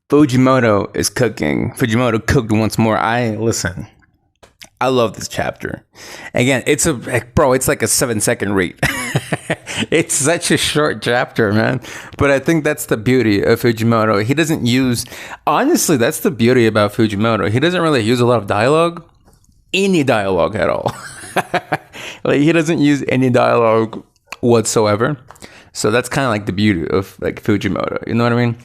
Fujimoto is cooking. Fujimoto cooked once more. Listen. I love this chapter. Again, it's like a 7-second read. It's such a short chapter, man. But I think that's the beauty of Fujimoto. He doesn't use, honestly, that's the beauty about Fujimoto. He doesn't really use a lot of dialogue, any dialogue at all. Like, he doesn't use any dialogue whatsoever. So that's kind of like the beauty of like Fujimoto. You know what I mean?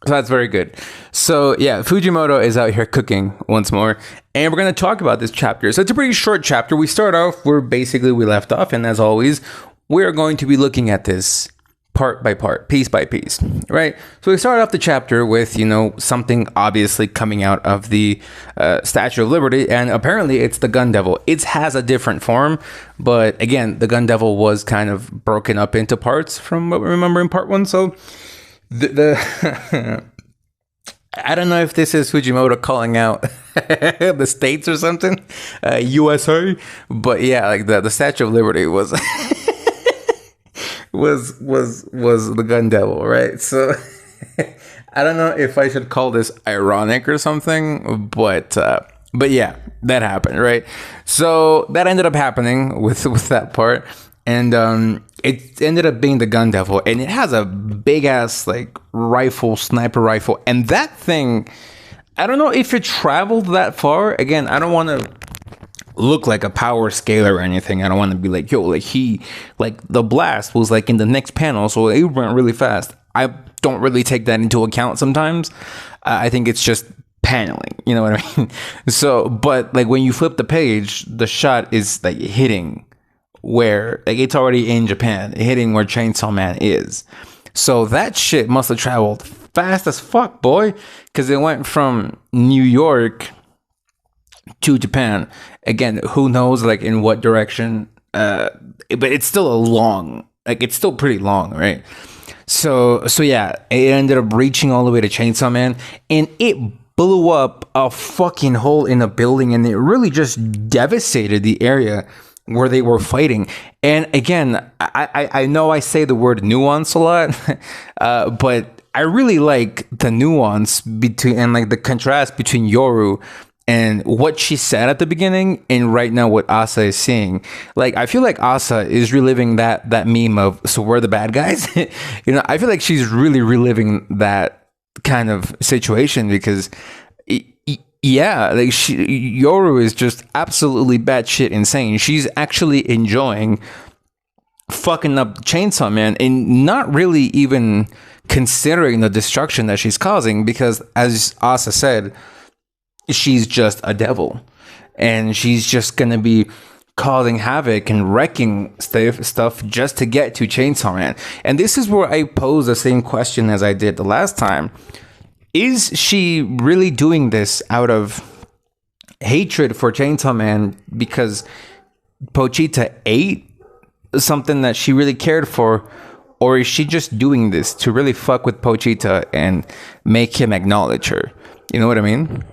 So that's very good. So yeah, Fujimoto is out here cooking once more. And we're going to talk about this chapter. So it's a pretty short chapter. We start off where basically we left off. And as always, we're going to be looking at this part by part, piece by piece, right? So we start off the chapter with, something obviously coming out of the Statue of Liberty. And apparently it's the Gun Devil. It has a different form. But again, the Gun Devil was kind of broken up into parts from what we remember in part 1. So the I don't know if this is Fujimoto calling out the states or something, USA, but yeah, like the Statue of Liberty was was the Gun Devil, right? So I don't know if I should call this ironic or something, but yeah, that happened, right? So that ended up happening with that part. And it ended up being the Gun Devil, and it has a big ass like sniper rifle, and that thing, I don't know if it traveled that far. Again, I don't want to look like a power scaler or anything. I don't want to be like, the blast was like in the next panel, so it went really fast. I don't really take that into account sometimes. I think it's just paneling, you know what I mean? So, but like when you flip the page, the shot is like hitting where, like, it's already in Japan, hitting where Chainsaw Man is. So that shit must have traveled fast as fuck, boy, because it went from New York to Japan. Again, who knows, like, in what direction, but it's still it's still pretty long, right? So yeah, it ended up reaching all the way to Chainsaw Man, and it blew up a fucking hole in a building, and it really just devastated the area where they were fighting. And again, I know I say the word nuance a lot, but I really like the nuance between, and like the contrast between Yoru and what she said at the beginning and right now what Asa is seeing. Like, I feel like Asa is reliving that meme of, so we're the bad guys. I feel like she's really reliving that kind of situation, because yeah, like Yoru is just absolutely batshit insane. She's actually enjoying fucking up Chainsaw Man and not really even considering the destruction that she's causing, because as Asa said, she's just a devil and she's just gonna be causing havoc and wrecking stuff just to get to Chainsaw Man. And this is where I pose the same question as I did the last time. Is she really doing this out of hatred for Chainsaw Man because Pochita ate something that she really cared for? Or is she just doing this to really fuck with Pochita and make him acknowledge her? You know what I mean?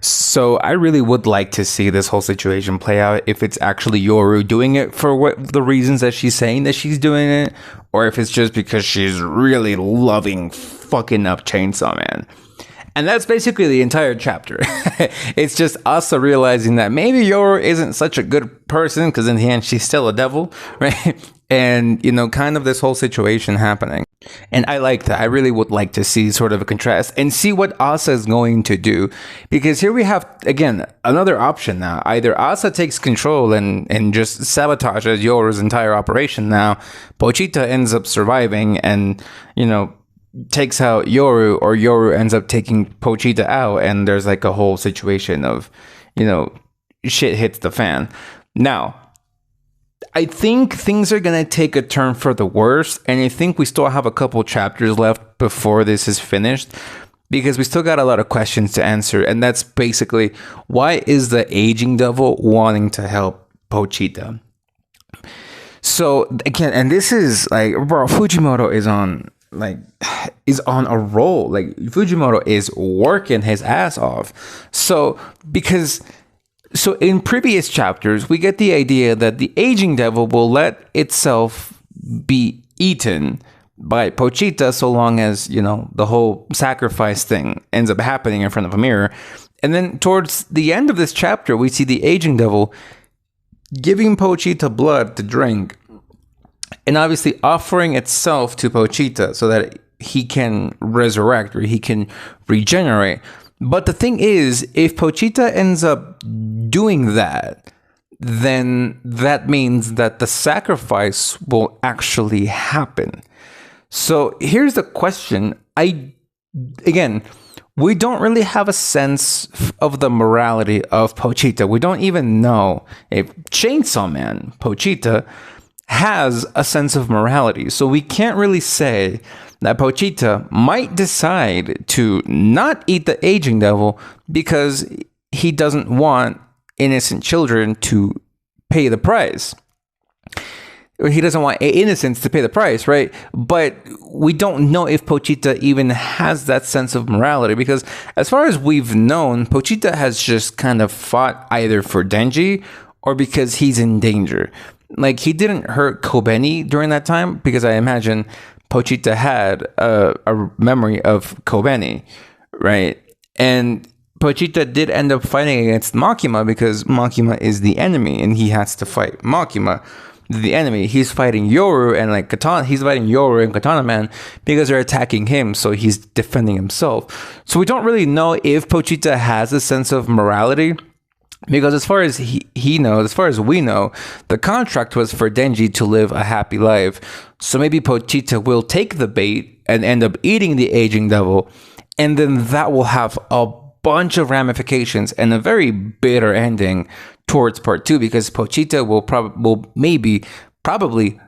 So I really would like to see this whole situation play out, if it's actually Yoru doing it for what the reasons that she's saying that she's doing it, or if it's just because she's really loving fucking up Chainsaw Man. And that's basically the entire chapter. It's just Asa realizing that maybe Yoru isn't such a good person, because in the end she's still a devil, right? And, kind of this whole situation happening. And I like that. I really would like to see sort of a contrast and see what Asa is going to do. Because here we have, again, another option now. Either Asa takes control and just sabotages Yoru's entire operation now. Pochita ends up surviving and, takes out Yoru, or Yoru ends up taking Pochita out. And there's like a whole situation of, shit hits the fan. Now, I think things are going to take a turn for the worse, and I think we still have a couple chapters left before this is finished, because we still got a lot of questions to answer, and that's basically, why is the aging devil wanting to help Pochita? So, again, and this is, like, bro, Fujimoto is on a roll. Like, Fujimoto is working his ass off. So in previous chapters, we get the idea that the aging devil will let itself be eaten by Pochita, so long as, the whole sacrifice thing ends up happening in front of a mirror. And then towards the end of this chapter, we see the aging devil giving Pochita blood to drink, and obviously offering itself to Pochita so that he can resurrect, or he can regenerate. But the thing is, if Pochita ends up doing that, then that means that the sacrifice will actually happen. So here's the question. Again, we don't really have a sense of the morality of Pochita. We don't even know if Chainsaw Man, Pochita, has a sense of morality. So we can't really say that Pochita might decide to not eat the aging devil because he doesn't want innocent children to pay the price. Or he doesn't want innocents to pay the price, right? But we don't know if Pochita even has that sense of morality, because as far as we've known, Pochita has just kind of fought either for Denji or because he's in danger. Like, he didn't hurt Kobeni during that time because I imagine Pochita had a memory of Kobeni, right? And Pochita did end up fighting against Makima because Makima is the enemy and he has to fight Makima, the enemy. He's fighting Yoru and Katana. He's fighting Yoru and Katana Man because they're attacking him, so he's defending himself. So we don't really know if Pochita has a sense of morality, because as far as he knows, as far as we know, the contract was for Denji to live a happy life. So maybe Pochita will take the bait and end up eating the aging devil, and then that will have a bunch of ramifications and a very bitter ending towards part 2, because Pochita will probably,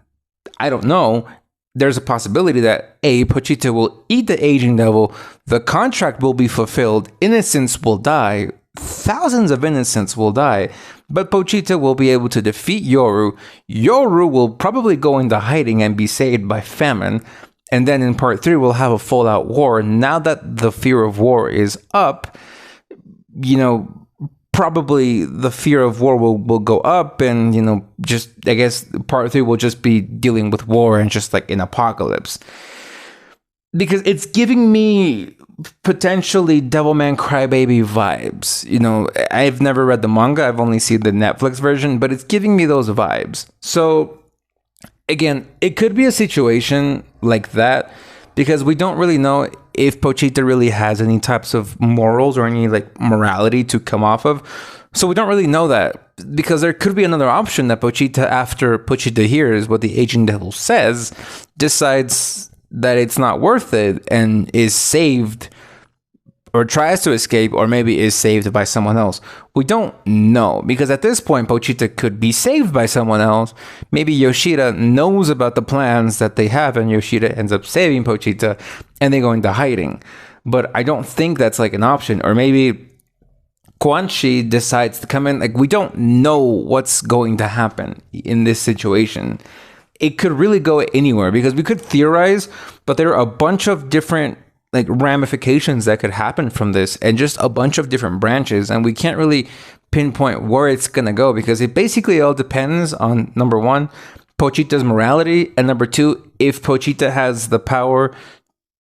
I don't know, there's a possibility that Pochita will eat the aging devil, the contract will be fulfilled, innocents will die, thousands of innocents will die, but Pochita will be able to defeat Yoru. Yoru will probably go into hiding and be saved by famine. And then in part 3, we'll have a full-out war. Now that the fear of war is up, probably the fear of war will go up, and, just, I guess, part 3 will just be dealing with war and just like an apocalypse. Because it's giving me potentially Devilman Crybaby vibes. I've never read the manga, I've only seen the Netflix version, but it's giving me those vibes. So again, it could be a situation like that, because we don't really know if Pochita really has any types of morals or any morality to come off of. So we don't really know that, because there could be another option that Pochita, after Pochita hears what the aging devil says, decides that it's not worth it and is saved, or tries to escape, or maybe is saved by someone else. We don't know, because at this point Pochita could be saved by someone else. Maybe Yoshida knows about the plans that they have, and Yoshida ends up saving Pochita and they go into hiding. But I don't think that's an option. Or maybe Quan Chi decides to come in. We don't know what's going to happen in this situation. It could really go anywhere, because we could theorize, but there are a bunch of different ramifications that could happen from this, and just a bunch of different branches, and we can't really pinpoint where it's gonna go, because it basically all depends on, number one, Pochita's morality, and number two, if Pochita has the power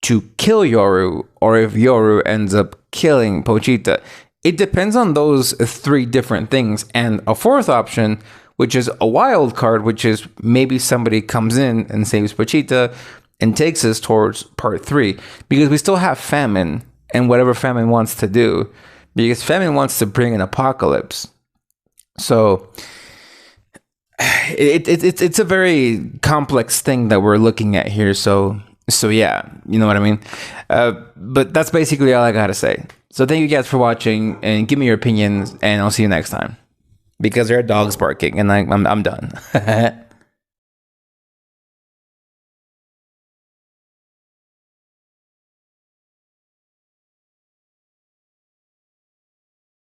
to kill Yoru, or if Yoru ends up killing Pochita. It depends on those 3 different things. And a fourth option, which is a wild card, which is maybe somebody comes in and saves Pochita and takes us towards part 3, because we still have famine and whatever famine wants to do, because famine wants to bring an apocalypse. So it's a very complex thing that we're looking at here. So yeah, you know what I mean? But that's basically all I gotta say. So thank you guys for watching, and give me your opinions, and I'll see you next time, because there are dogs barking and I'm done.